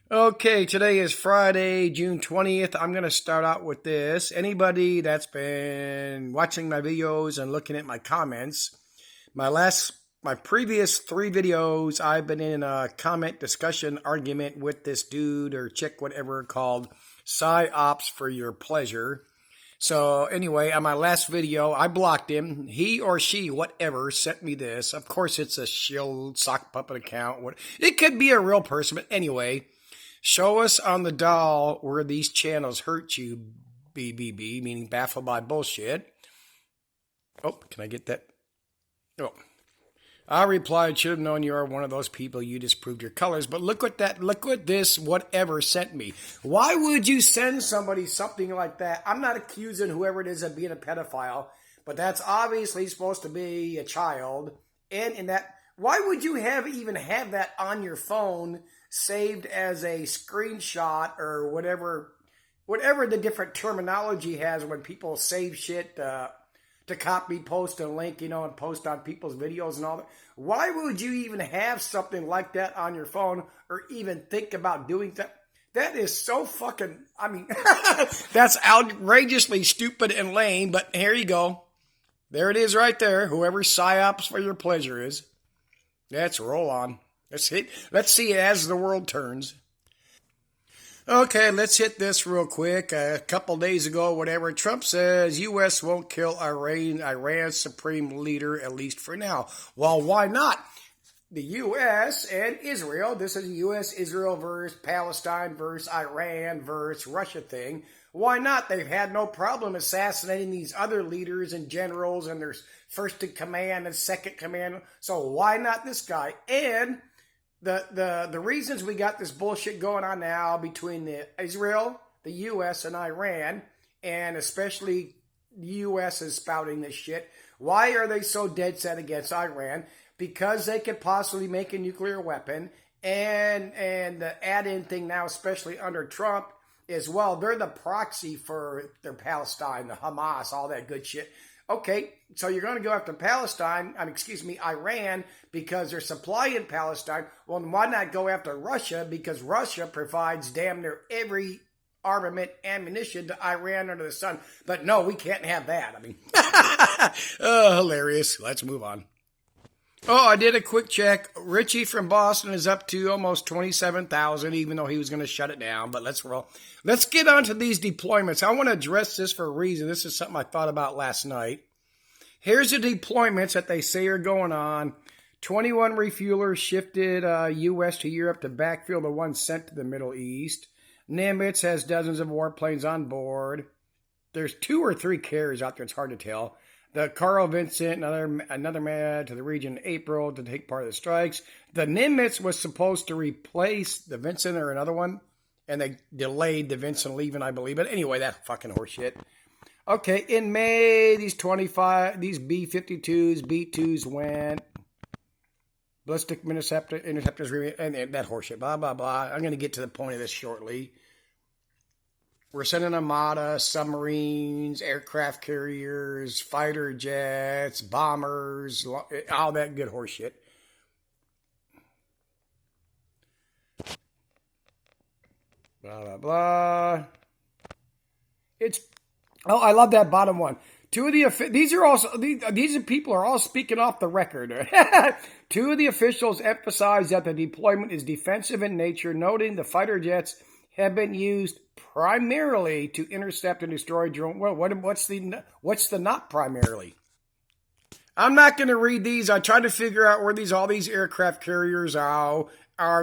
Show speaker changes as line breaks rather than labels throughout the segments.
Okay, today is Friday, June 20th. I'm going to start out with this. Anybody that's been watching my videos and looking at my comments, my previous three videos, I've been in a comment discussion argument with this dude or chick, whatever, called PsyOps for Your Pleasure. So anyway, on my last video, I blocked him. He or she, whatever, sent me this. Of course, it's a shill sock puppet account. It could be a real person, but anyway. Show us on the doll where these channels hurt you, BBB, meaning baffled by bullshit. Oh, can I get that? Oh. I replied, should have known you are one of those people, you just proved your colors. But look what this whatever sent me. Why would you send somebody something like that? I'm not accusing whoever it is of being a pedophile, but that's obviously supposed to be a child. And in that, why would you even have that on your phone saved as a screenshot or whatever the different terminology has when people save shit to copy, post, and link, and post on people's videos and all that. Why would you even have something like that on your phone or even think about doing that? That is so fucking, that's outrageously stupid and lame, but here you go. There it is right there. Whoever PsyOps for Your Pleasure is. Let's roll on. Let's see as the world turns. Okay, let's hit this real quick. A couple days ago, whatever, Trump says U.S. won't kill Iran's supreme leader, at least for now. Well, why not? The U.S. and Israel, this is a U.S. Israel versus Palestine versus Iran versus Russia thing. Why not? They've had no problem assassinating these other leaders and generals, and there's first in command and second command. So why not this guy? And the reasons we got this bullshit going on now between Israel, the U.S., and Iran, and especially the U.S. is spouting this shit. Why are they so dead set against Iran? Because they could possibly make a nuclear weapon, and the add-in thing now, especially under Trump, is, well, they're the proxy for their Palestine, the Hamas, all that good shit. Okay, so you're going to go after Iran, because they're supplying Palestine. Well, why not go after Russia? Because Russia provides damn near every armament, ammunition to Iran under the sun. But no, we can't have that. Oh, hilarious. Let's move on. Oh, I did a quick check. Richie from Boston is up to almost 27,000, even though he was going to shut it down. But let's roll. Let's get on to these deployments. I want to address this for a reason. This is something I thought about last night. Here's the deployments that they say are going on. 21 refuelers shifted U.S. to Europe to backfill the ones sent to the Middle East. Nimitz has dozens of warplanes on board. There's 2 or 3 carriers out there. It's hard to tell. The Carl Vinson, another man to the region in April to take part of the strikes. The Nimitz was supposed to replace the Vinson or another one, and they delayed the Vinson leaving, I believe. But anyway, that's fucking horseshit. Okay, in May, these B-52s, B-2s went. Ballistic interceptors, and that horseshit, blah, blah, blah. I'm going to get to the point of this shortly. We're sending Armada, submarines, aircraft carriers, fighter jets, bombers, all that good horseshit. Blah, blah, blah. I love that bottom one. These people are all speaking off the record. 2 of the officials emphasized that the deployment is defensive in nature, noting the fighter jets have been used primarily to intercept and destroy drone. Well, what's the not primarily? I'm not going to read these. I tried to figure out where all these aircraft carriers are.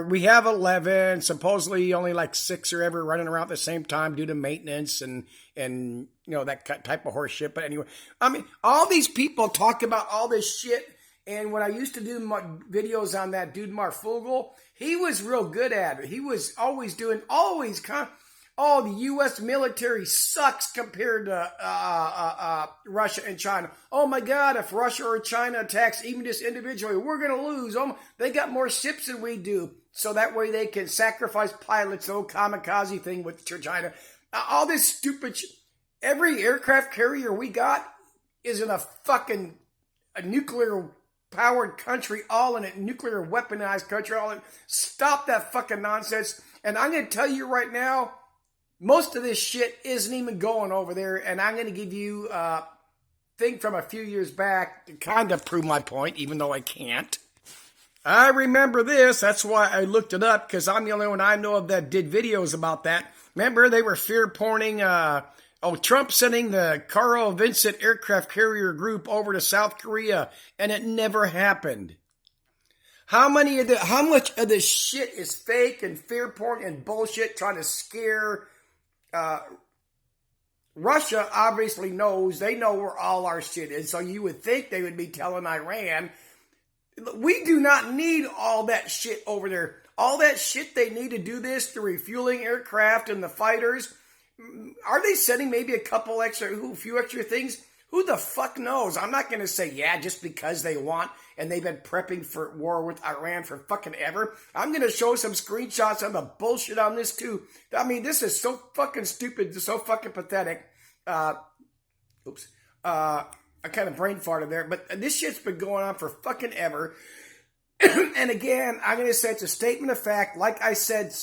We have 11. Supposedly only like 6 are ever running around at the same time due to maintenance and that type of horse shit. But anyway, all these people talk about all this shit. And when I used to do my videos on that dude Marfugel, he was real good at it. He was always the U.S. military sucks compared to Russia and China. Oh my God, if Russia or China attacks even just individually, we're going to lose. They got more ships than we do. So that way they can sacrifice pilots, the old kamikaze thing with China. All this stupid shit. Every aircraft carrier we got is in a nuclear powered country, all in it, nuclear weaponized country, all in it. Stop that fucking nonsense. And I'm going to tell you right now, most of this shit isn't even going over there. And I'm going to give you a thing from a few years back to kind of prove my point, even though I can't. I remember this. That's why I looked it up, because I'm the only one I know of that did videos about that. Remember, they were fear-porning, Trump sending the Carl Vinson aircraft carrier group over to South Korea, and it never happened. How much of this shit is fake and fear-porn and bullshit trying to scare Russia obviously knows. They know where all our shit is, so you would think they would be telling Iran. We do not need all that shit over there. All that shit they need to do this, the refueling aircraft and the fighters. Are they sending maybe a few extra things? Who the fuck knows? I'm not going to say, yeah, just because they want, and they've been prepping for war with Iran for fucking ever. I'm going to show some screenshots of the bullshit on this too. I mean, this is so fucking stupid, so fucking pathetic. I kind of brain farted there, but this shit's been going on for fucking ever. And again, I'm going to say it's a statement of fact. Like I said,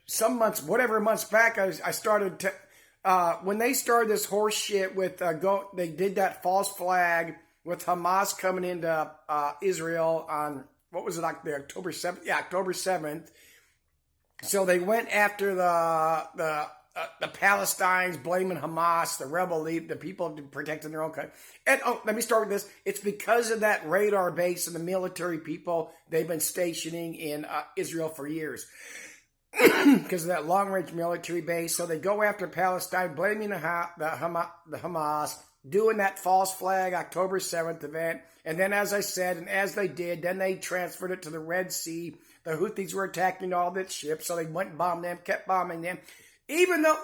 some months, whatever months back, I started to, when they started this horse shit with, they did that false flag with Hamas coming into Israel on, what was it, like the October 7th? Yeah, October 7th. So they went after the Palestinians, blaming Hamas, the rebel league, the people protecting their own country. And let me start with this. It's because of that radar base and the military people they've been stationing in Israel for years. Because of that long-range military base. So they go after Palestine, blaming the Hamas, doing that false flag October 7th event. And then, as I said, and as they did, then they transferred it to the Red Sea. The Houthis were attacking all that ships, so they went and bombed them, kept bombing them. Even though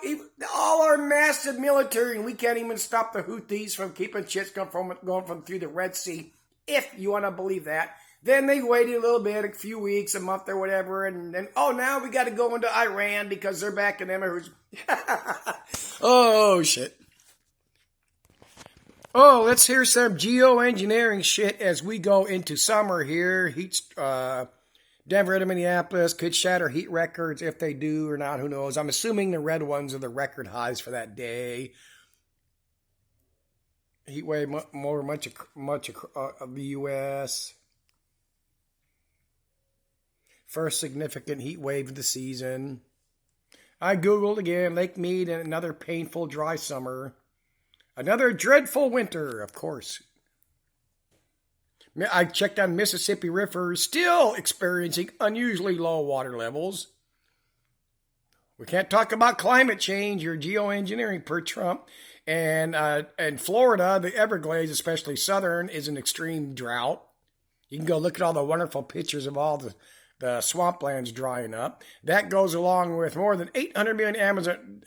all our massive military, and we can't even stop the Houthis from keeping ships going from through the Red Sea, if you want to believe that. Then they waited a little bit, a few weeks, a month or whatever, and then, now we got to go into Iran because they're backing them. Oh, shit. Oh, let's hear some geoengineering shit as we go into summer here. Denver to Minneapolis could shatter heat records. If they do or not, who knows? I'm assuming the red ones are the record highs for that day. Heat wave much of the U.S. First significant heat wave of the season. I Googled again, Lake Mead and another painful dry summer. Another dreadful winter, of course. I checked on Mississippi River, still experiencing unusually low water levels. We can't talk about climate change or geoengineering per Trump. And Florida, the Everglades, especially southern, is an extreme drought. You can go look at all the wonderful pictures of all the swamplands drying up. That goes along with more than 800 million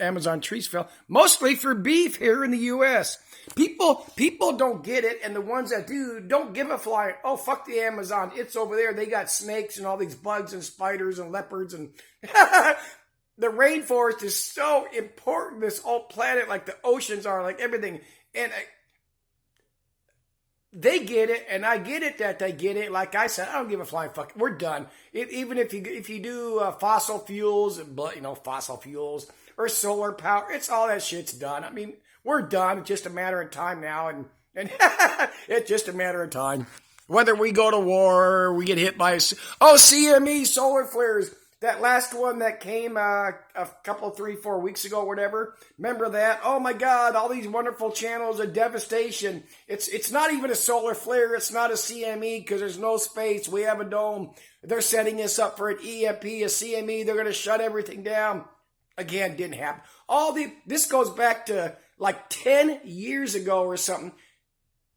Amazon trees fell, mostly for beef here in the U.S. People don't get it, and the ones that do don't give a flying. Oh, fuck the Amazon. It's over there. They got snakes and all these bugs and spiders and leopards. And the rainforest is so important, this whole planet, like the oceans are, like everything. And they get it, and I get it that they get it. Like I said, I don't give a flying fuck. We're done. Even if you do fossil fuels, fossil fuels or solar power, it's all that shit's done. I mean, we're done. It's just a matter of time now, and it's just a matter of time. Whether we go to war or we get hit by CME solar flares. That last one that came a couple, 3-4 weeks ago, whatever. Remember that? Oh my God! All these wonderful channels of devastation. It's not even a solar flare. It's not a CME because there's no space. We have a dome. They're setting us up for an EMP, a CME. They're going to shut everything down. Again, didn't happen. This goes back to like 10 years ago or something.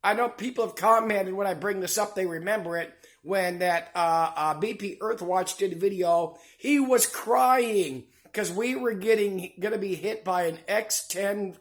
I know people have commented when I bring this up. They remember it. When that BP Earthwatch did a video, he was crying because we were going to be hit by an X10,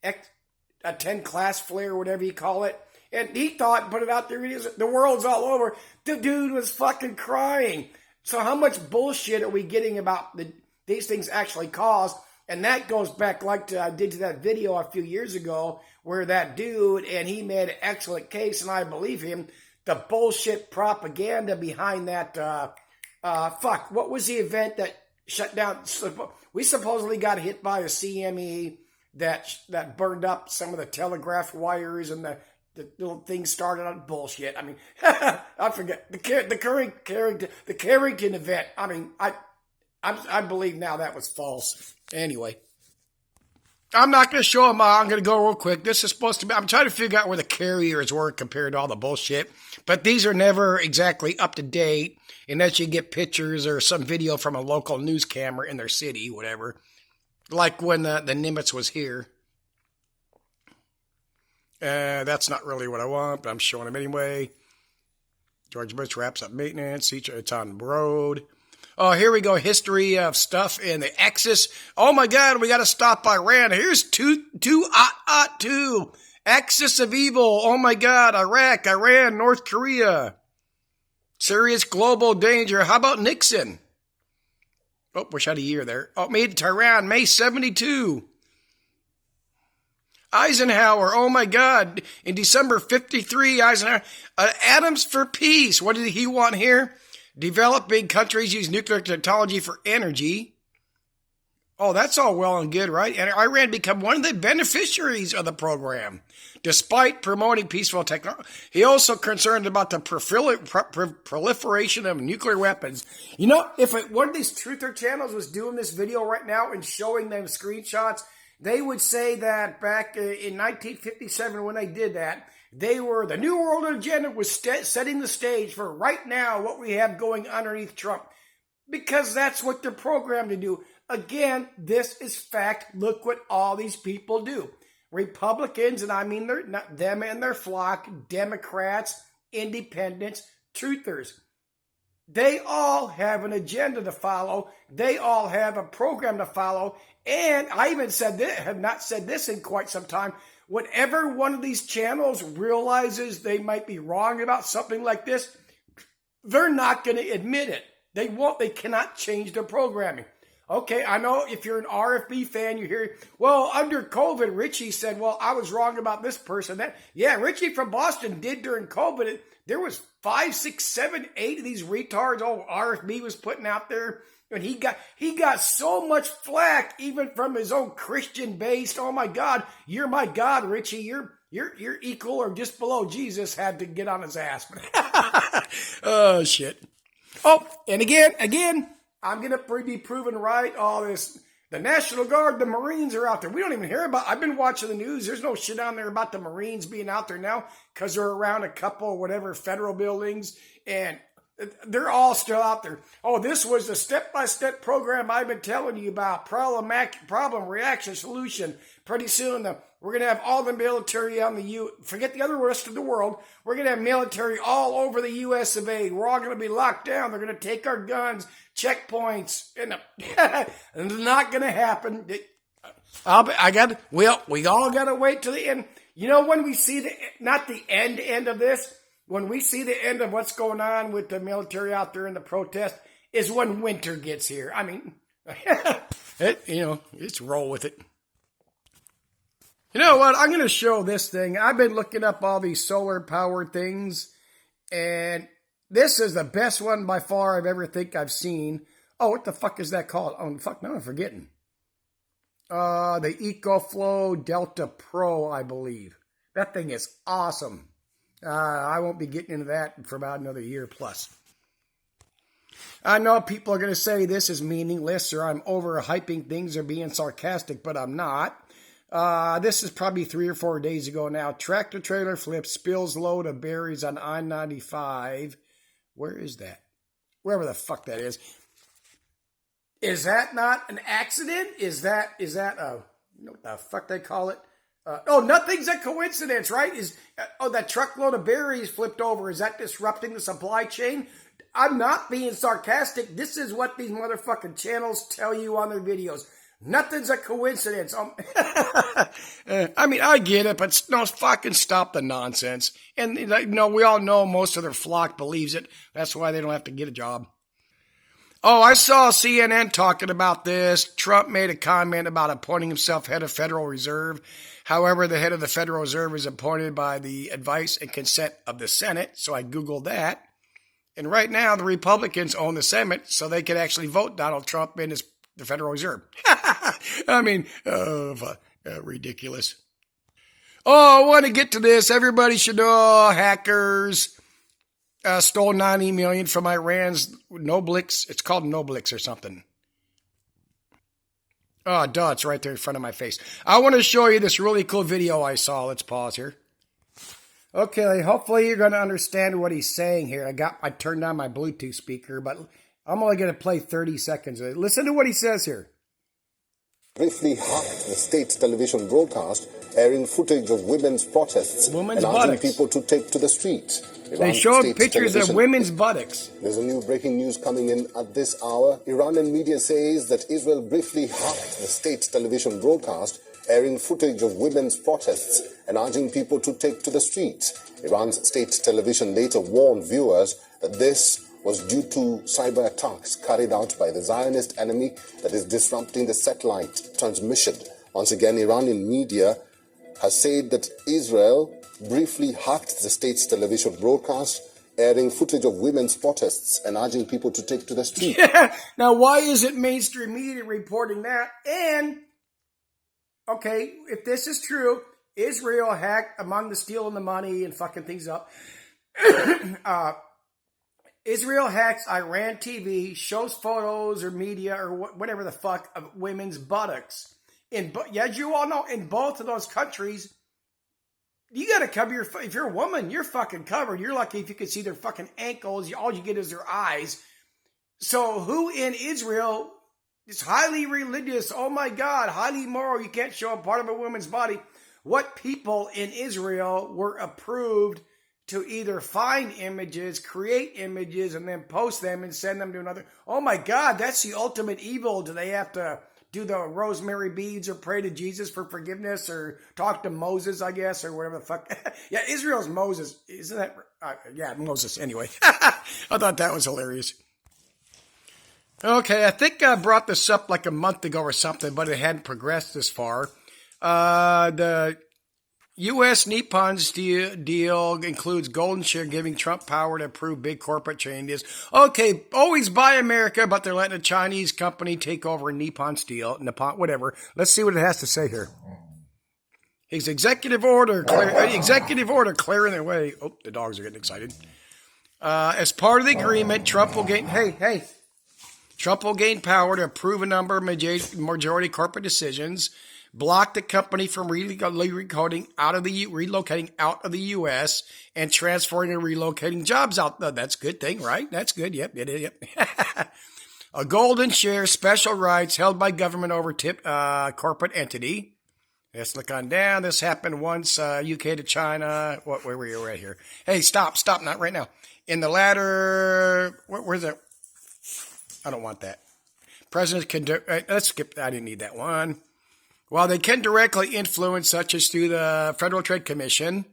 a 10 class flare, whatever you call it. And he thought, put it out there, the world's all over. The dude was fucking crying. So how much bullshit are we getting about these things actually cause? And that goes back I did to that video a few years ago where that dude, and he made an excellent case, and I believe him, the bullshit propaganda behind that, what was the event that shut down? We supposedly got hit by a CME that burned up some of the telegraph wires, and the little thing started on bullshit. I mean, I forget the Carrington event. I mean, I believe now that was false. Anyway, I'm not going to show them all. I'm going to go real quick. This is supposed to be, I'm trying to figure out where the carriers were compared to all the bullshit. But these are never exactly up to date unless you get pictures or some video from a local news camera in their city, whatever. Like when the Nimitz was here. That's not really what I want, but I'm showing them anyway. George Bush wraps up maintenance. It's on road. Oh, here we go. History of stuff in the Axis. Oh my God, we got to stop Iran. Here's two. Axis of evil. Oh my God, Iraq, Iran, North Korea. Serious global danger. How about Nixon? Oh, wish I had a year there. Oh, made it to Iran, May 72. Eisenhower, oh my God. In December 53, Eisenhower. Atoms for peace. What did he want here? Developing countries use nuclear technology for energy. Oh, that's all well and good, right? And Iran become one of the beneficiaries of the program, despite promoting peaceful technology. He also concerned about the proliferation of nuclear weapons. You know, if one of these truther channels was doing this video right now and showing them screenshots, they would say that back in 1957 when they did that, the New World Agenda was setting the stage for right now what we have going underneath Trump. Because that's what they're programmed to do. Again, this is fact. Look what all these people do. Republicans, and I mean them and their flock, Democrats, independents, truthers. They all have an agenda to follow. They all have a program to follow. And I even have not said this in quite some time. Whenever one of these channels realizes they might be wrong about something like this, they're not going to admit it. They cannot change their programming. Okay, I know if you're an RFB fan, you hear, well, under COVID, Richie said, well, I was wrong about this person. Richie from Boston did during COVID. There was 5, 6, 7, 8 of these retards RFB was putting out there. And he got so much flack, even from his own Christian base. Oh my God, you're my God, Richie. You're equal or just below Jesus. Had to get on his ass. Oh shit. Oh, and again, I'm gonna be proven right. All this, the National Guard, the Marines are out there. We don't even hear about. I've been watching the news. There's no shit on there about the Marines being out there now because they're around a couple whatever federal buildings and. They're all still out there. Oh, this was the step-by-step program I've been telling you about. Problem, reaction, solution. Pretty soon, we're going to have all the military on forget the other rest of the world. We're going to have military all over the U.S. of A. We're all going to be locked down. They're going to take our guns, checkpoints. And it's not going to happen. We all got to wait till the end. You know when we see not the end of this, when we see the end of what's going on with the military out there in the protest, is when winter gets here. I mean, it's roll with it. You know what? I'm going to show this thing. I've been looking up all these solar powered things, and this is the best one by far I've seen. Oh, what the fuck is that called? Oh, fuck, now I'm forgetting. The EcoFlow Delta Pro, I believe. That thing is awesome. I won't be getting into that for about another year plus. I know people are going to say this is meaningless or I'm overhyping things or being sarcastic, but I'm not. This is probably 3 or 4 days ago now. Tractor trailer flips, spills load of berries on I-95. Where is that? Wherever the fuck that is. Is that not an accident? Is that what the fuck they call it? Nothing's a coincidence, right? That truckload of berries flipped over. Is that disrupting the supply chain? I'm not being sarcastic. This is what these motherfucking channels tell you on their videos. Nothing's a coincidence. I mean, I get it, but no, fucking stop the nonsense. And, we all know most of their flock believes it. That's why they don't have to get a job. Oh, I saw CNN talking about this. Trump made a comment about appointing himself head of Federal Reserve. However, the head of the Federal Reserve is appointed by the advice and consent of the Senate. So I Googled that. And right now, the Republicans own the Senate, so they could actually vote Donald Trump in as the Federal Reserve. I mean, ridiculous. Oh, I want to get to this. Everybody should know hackers stole 90 million from Iran's Noblix. It's called Noblix or something. Oh, duh, it's right there in front of my face. I want to show you this really cool video I saw. Let's pause here. Okay, hopefully you're going to understand what he's saying here. I turned on my Bluetooth speaker, but I'm only going to play 30 seconds of it. Listen to what he says here.
Briefly hacked the state television broadcast airing footage of women's protests and urging
buttocks.
people to take to the streets.
They showed pictures of women's buttocks.
There's a new breaking news coming in at this hour. Iranian media says that Israel briefly hacked the state television broadcast airing footage of women's protests and urging people to take to the streets. Iran's state television later warned viewers that this was due to cyber attacks carried out by the Zionist enemy that is disrupting the satellite transmission. Once again, Iranian media has said that Israel briefly hacked the state's television broadcast, airing footage of women's protests and urging people to take to the street.
Now, why isn't mainstream media reporting that? And, okay, if this is true, Israel hacked among the stealing the money and fucking things up. Israel hacks Iran TV, shows photos or media or whatever the fuck of women's buttocks. As you all know, in both of those countries, you got to cover your... If you're a woman, you're fucking covered. You're lucky if you can see their fucking ankles. All you get is their eyes. So who in Israel is highly religious? Oh my God, highly moral. You can't show a part of a woman's body. What people in Israel were approved to either find images, create images, and then post them and send them to another? Oh my God, that's the ultimate evil. Do they have to do the rosemary beads or pray to Jesus for forgiveness or talk to Moses, I guess, or whatever the fuck? Yeah, Israel's Moses. Isn't that... yeah, Moses. Anyway, I thought that was hilarious. Okay, I think I brought this up like a month ago or something, but it hadn't progressed this far. The U.S. Nippon's deal includes Golden Share giving Trump power to approve big corporate changes. Okay, always buy America, but they're letting a Chinese company take over Nippon Steel, whatever. Let's see what it has to say here. His executive order clearing the way. Oh, the dogs are getting excited. As part of the agreement, Trump will gain... Hey. Trump will gain power to approve a number of majority corporate decisions, block the company from relocating out of the U.S. and transferring and relocating jobs out. That's a good thing, right? That's good. Yep. A golden share, special rights held by government over corporate entity. Let's look on down. This happened once, UK to China. Where were you right here? Hey, stop, not right now. In the latter, where's it? I don't want that. Presidents can let's skip. I didn't need that one. While they can directly influence, such as through the Federal Trade Commission,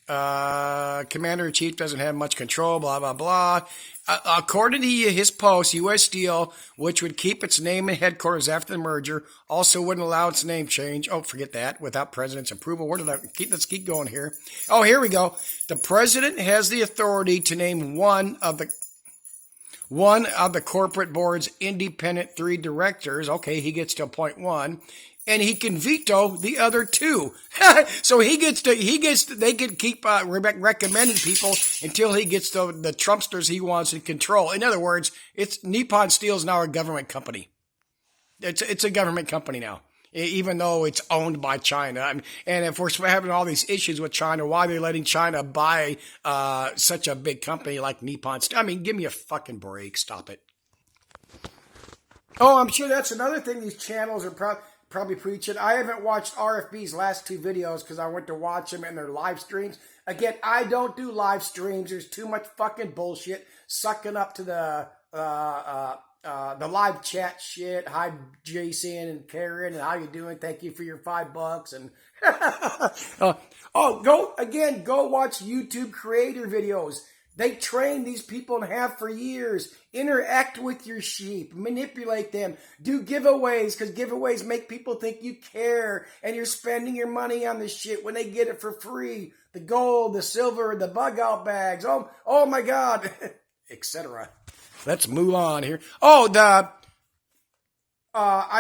Commander-in-Chief doesn't have much control, blah, blah, blah. According to his post, U.S. Steel, which would keep its name and headquarters after the merger, also wouldn't allow its name change. Oh, forget that. Without president's approval. Let's keep going here. Oh, here we go. The president has the authority to name one of the corporate board's independent 3 directors. Okay, he gets to appoint one. And he can veto the other 2. So they can keep recommending people until he gets the Trumpsters he wants in control. In other words, Nippon Steel is now a government company. It's a government company now, even though it's owned by China. I mean, and if we're having all these issues with China, why are they letting China buy such a big company like Nippon Steel? I mean, give me a fucking break. Stop it. Oh, I'm sure that's another thing these channels are probably preaching. I haven't watched RFB's last 2 videos because I went to watch them in their live streams. Again, I don't do live streams. There's too much fucking bullshit sucking up to the live chat shit. Hi, Jason and Karen, and how you doing? Thank you for your $5 and go watch YouTube creator videos. They train these people and have for years. Interact with your sheep. Manipulate them. Do giveaways because giveaways make people think you care and you're spending your money on this shit when they get it for free. The gold, the silver, the bug out bags. Oh my God, etc. Let's move on here. I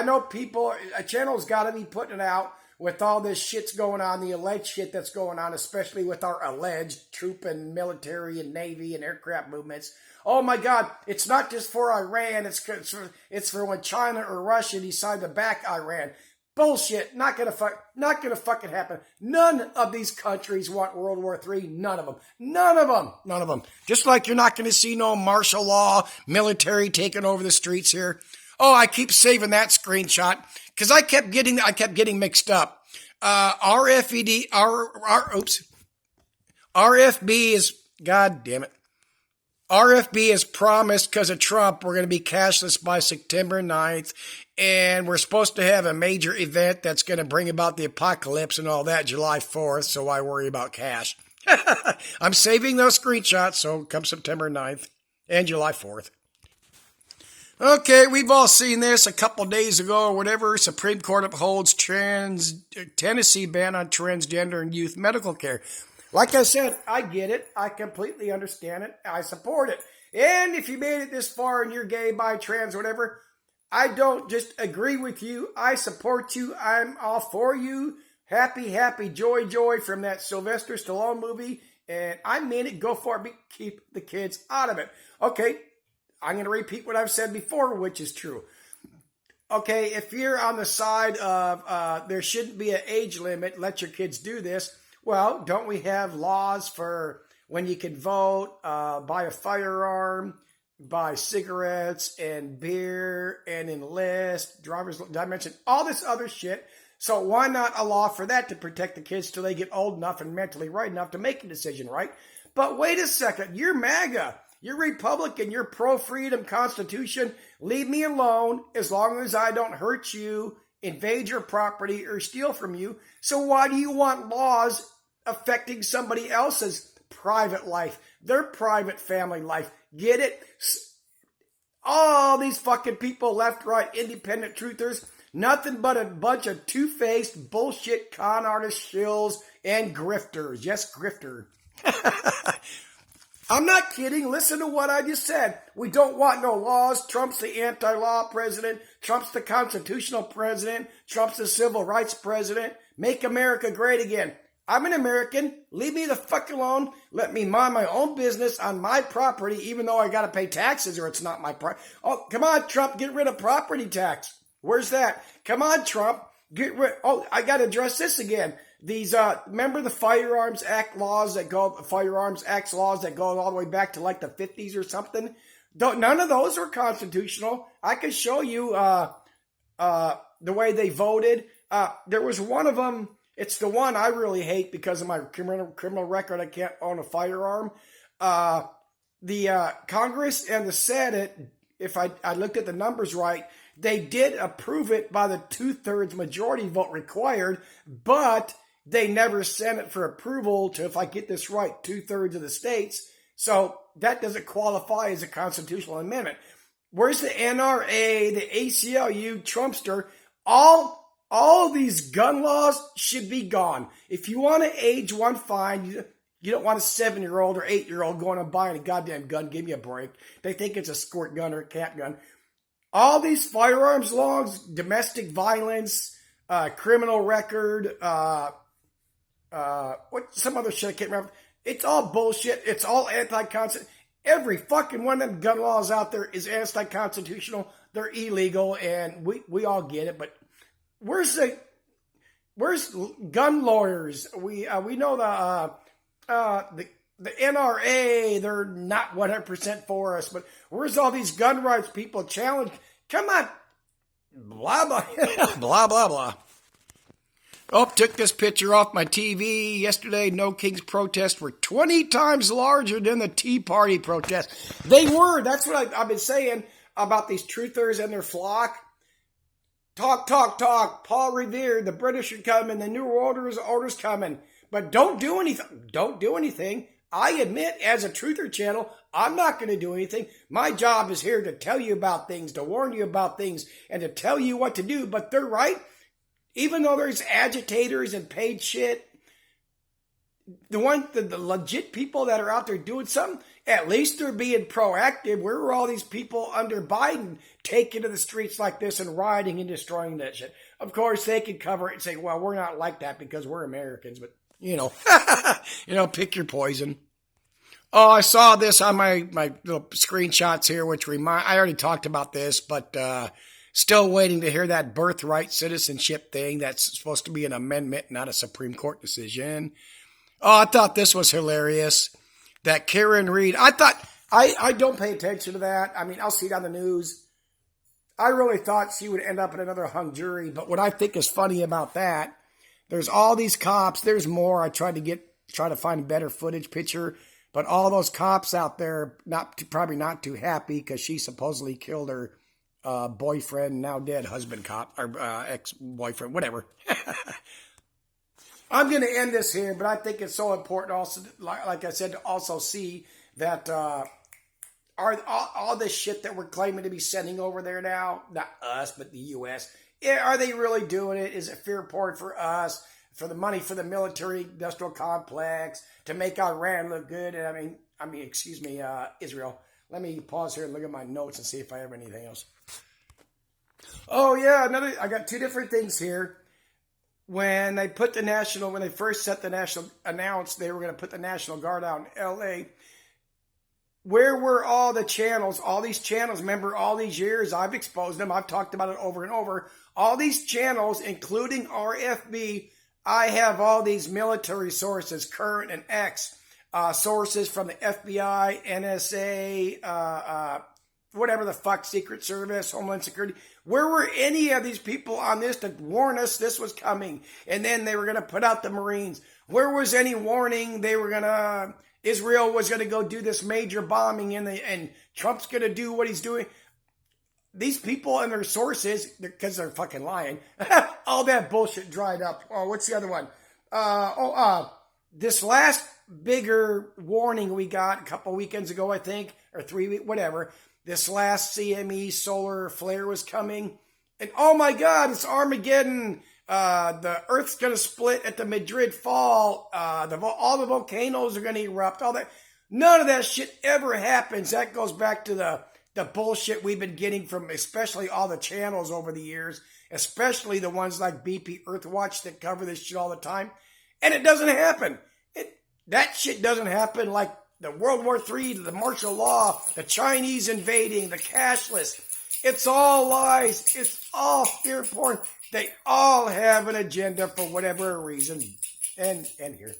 know people, a channel's got to be putting it out with all this shit's going on, the alleged shit that's going on, especially with our alleged troop and military and Navy and aircraft movements. Oh my God, it's not just for Iran, it's for when China or Russia decide to back Iran. Bullshit, not gonna fucking happen. None of these countries want World War III, none of them. None of them. Just like you're not gonna see no martial law, military taking over the streets here. Oh, I keep saving that screenshot because I kept getting mixed up. RFB is, God damn it. RFB is promised because of Trump we're going to be cashless by September 9th, and we're supposed to have a major event that's going to bring about the apocalypse and all that July 4th, so why worry about cash? I'm saving those screenshots, so come September 9th and July 4th. Okay, we've all seen this a couple days ago or whatever. Supreme Court upholds Tennessee ban on transgender and youth medical care. Like I said, I get it. I completely understand it. I support it. And if you made it this far and you're gay, bi, trans, whatever, I don't just agree with you. I support you. I'm all for you. Happy, happy, joy, joy from that Sylvester Stallone movie. And I mean it. Go for it. Keep the kids out of it. Okay. I'm going to repeat what I've said before, which is true. Okay, if you're on the side of there shouldn't be an age limit, let your kids do this. Well, don't we have laws for when you can vote, buy a firearm, buy cigarettes and beer and enlist, driver's dimension, all this other shit. So why not a law for that to protect the kids till they get old enough and mentally right enough to make a decision, right? But wait a second, you're MAGA. You're Republican, you're pro-freedom Constitution. Leave me alone as long as I don't hurt you, invade your property, or steal from you. So why do you want laws affecting somebody else's private life, their private family life? Get it? All these fucking people, left, right, independent truthers, nothing but a bunch of two-faced bullshit con artist shills and grifters. Yes, grifter. I'm not kidding. Listen to what I just said. We don't want no laws. Trump's the anti-law president. Trump's the constitutional president. Trump's the civil rights president. Make America great again. I'm an American. Leave me the fuck alone. Let me mind my own business on my property, even though I got to pay taxes or it's not my property. Oh, come on, Trump. Get rid of property tax. Where's that? Come on, Trump. Get rid. Oh, I got to address this again. These, remember the Firearms Act laws that go all the way back to like the 50s or something? None of those were constitutional. I could show you, the way they voted. There was one of them. It's the one I really hate because of my criminal record. I can't own a firearm. The Congress and the Senate, if I looked at the numbers right, they did approve it by the 2/3 majority vote required, but they never sent it for approval to, if I get this right, 2/3 of the states. So that doesn't qualify as a constitutional amendment. Where's the NRA, the ACLU, Trumpster? All these gun laws should be gone. If you want to age one, fine. You don't want a 7-year-old or 8-year-old going and buying a goddamn gun. Give me a break. They think it's a squirt gun or a cat gun. All these firearms laws, domestic violence, criminal record, some other shit I can't remember. It's all bullshit. It's all anti-constitutional. Every fucking one of them gun laws out there is anti-constitutional. They're illegal, and we all get it. But where's gun lawyers? We know the NRA. They're not 100% for us. But where's all these gun rights people challenge? Come on, blah blah blah blah blah. Oh, took this picture off my TV yesterday. No Kings protests were 20 times larger than the Tea Party protests. They were. That's what I've been saying about these truthers and their flock. Talk. Paul Revere, the British are coming. The New Order's coming. But don't do anything. Don't do anything. I admit, as a truther channel, I'm not going to do anything. My job is here to tell you about things, to warn you about things, and to tell you what to do. But they're right. Even though there's agitators and paid shit, the legit people that are out there doing something, at least they're being proactive. Where were all these people under Biden taking to the streets like this and rioting and destroying that shit? Of course, they can cover it and say, well, we're not like that because we're Americans. But, pick your poison. Oh, I saw this on my little screenshots here, which I already talked about this, but still waiting to hear that birthright citizenship thing. That's supposed to be an amendment, not a Supreme Court decision. Oh, I thought this was hilarious. That Karen Reed, I don't pay attention to that. I mean, I'll see it on the news. I really thought she would end up in another hung jury. But what I think is funny about that, there's all these cops. There's more. I tried to find a better footage picture. But all those cops out there, probably not too happy because she supposedly killed her boyfriend, now dead husband cop, or ex-boyfriend, whatever. I'm going to end this here, but I think it's so important also, like I said, to also see that all this shit that we're claiming to be sending over there now, not us, but the U.S., are they really doing it? Is it fear porn for us, for the money for the military industrial complex, to make Iran look good? And I mean, excuse me, Israel. Let me pause here and look at my notes and see if I have anything else. Oh, yeah, I got two different things here. When they first announced they were going to put the National Guard out in L.A., where were all the channels, all these channels? Remember, all these years, I've exposed them. I've talked about it over and over. All these channels, including RFB, I have all these military sources, current and ex, sources from the FBI, NSA, whatever the fuck, Secret Service, Homeland Security. Where were any of these people on this to warn us this was coming? And then they were going to put out the Marines. Where was any warning Israel was going to go do this major bombing and Trump's going to do what he's doing? These people and their sources, because they're fucking lying, all that bullshit dried up. Oh, what's the other one? This last bigger warning we got a couple weekends ago, I think, or 3 weeks, whatever. This last CME solar flare was coming. And oh my God, it's Armageddon. The Earth's going to split at the Madrid Fall. All the volcanoes are going to erupt. All that. None of that shit ever happens. That goes back to the bullshit we've been getting from especially all the channels over the years, especially the ones like BP Earthwatch that cover this shit all the time. And it doesn't happen. That shit doesn't happen, like the World War III, the martial law, the Chinese invading, the cashless. It's all lies. It's all fear porn. They all have an agenda for whatever reason. And here.